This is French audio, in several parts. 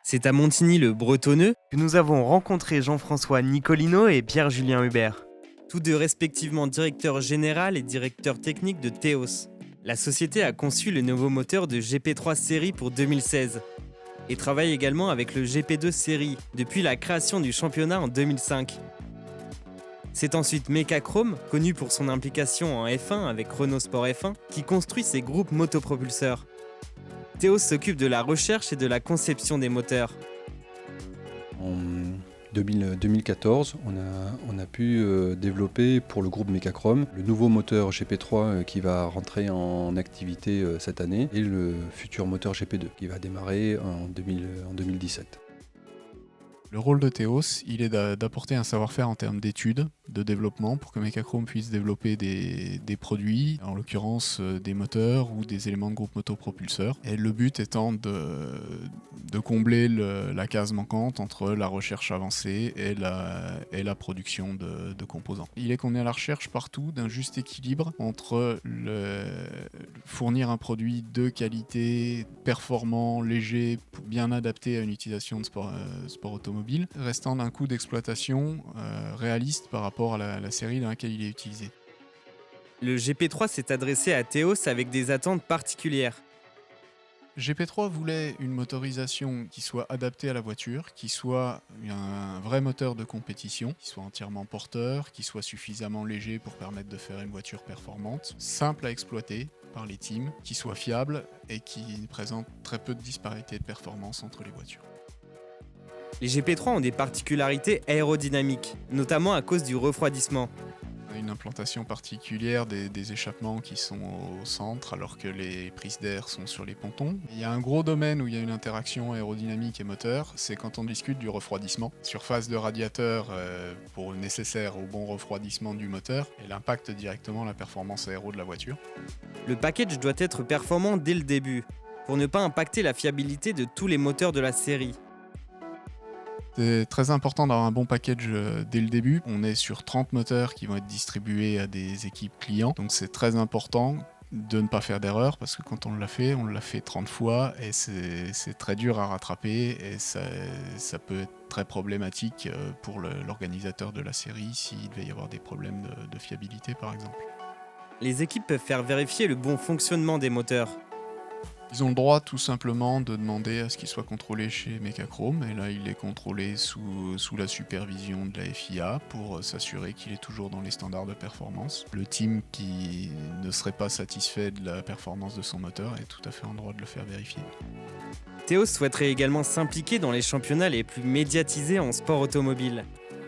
C'est à Montigny-le-Bretonneux, que nous avons rencontré Jean-François Nicolino et Pierre-Julien Hubert. tous deux respectivement directeur général et directeur technique de Théos. La société a conçu le nouveau moteur de GP3 série pour 2016 et travaille également avec le GP2 série depuis la création du championnat en 2005. C'est ensuite Mecachrome, connu pour son implication en F1 avec Renault Sport F1, qui construit ses groupes motopropulseurs. Théos s'occupe de la recherche et de la conception des moteurs. En 2014, on a pu développer pour le groupe Mecachrome le nouveau moteur GP3 qui va rentrer en activité cette année et le futur moteur GP2 qui va démarrer en 2017. Le rôle de Théos, il est d'apporter un savoir-faire en termes d'études, de développement, pour que Mecachrome puisse développer des produits, en l'occurrence des moteurs ou des éléments de groupe motopropulseur. Et le but étant de combler la case manquante entre la recherche avancée et la production de composants. Il est qu'on est à la recherche partout d'un juste équilibre entre fournir un produit de qualité, performant, léger, bien adapté à une utilisation de sport automobile, restant d'un coût d'exploitation réaliste par rapport à la série dans laquelle il est utilisé. Le GP3 s'est adressé à Théos avec des attentes particulières. GP3 voulait une motorisation qui soit adaptée à la voiture, qui soit un vrai moteur de compétition, qui soit entièrement porteur, qui soit suffisamment léger pour permettre de faire une voiture performante, simple à exploiter par les teams, qui soit fiable et qui présente très peu de disparité de performance entre les voitures. Les GP3 ont des particularités aérodynamiques, notamment à cause du refroidissement. On a une implantation particulière des échappements qui sont au centre alors que les prises d'air sont sur les pontons. Il y a un gros domaine où il y a une interaction aérodynamique et moteur, c'est quand on discute du refroidissement. Surface de radiateur nécessaire au bon refroidissement du moteur, elle impacte directement la performance aéro de la voiture. Le package doit être performant dès le début, pour ne pas impacter la fiabilité de tous les moteurs de la série. C'est très important d'avoir un bon package dès le début. On est sur 30 moteurs qui vont être distribués à des équipes clients. Donc c'est très important de ne pas faire d'erreur parce que quand on l'a fait 30 fois et c'est très dur à rattraper et ça peut être très problématique pour l'organisateur de la série s'il devait y avoir des problèmes de fiabilité par exemple. Les équipes peuvent faire vérifier le bon fonctionnement des moteurs. Ils ont le droit tout simplement de demander à ce qu'il soit contrôlé chez Mecachrome et là il est contrôlé sous la supervision de la FIA pour s'assurer qu'il est toujours dans les standards de performance. Le team qui ne serait pas satisfait de la performance de son moteur est tout à fait en droit de le faire vérifier. Théos souhaiterait également s'impliquer dans les championnats les plus médiatisés en sport automobile.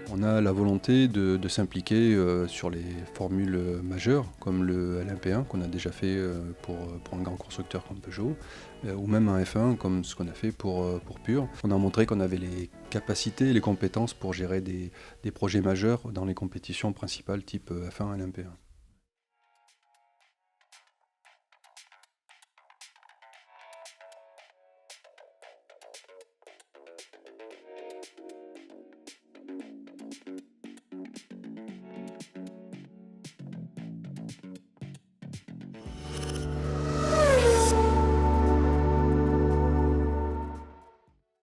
On a la volonté de s'impliquer sur les formules majeures, comme le LMP1 qu'on a déjà fait pour un grand constructeur comme Peugeot, ou même un F1 comme ce qu'on a fait pour Pure. On a montré qu'on avait les capacités et les compétences pour gérer des projets majeurs dans les compétitions principales type F1 et LMP1.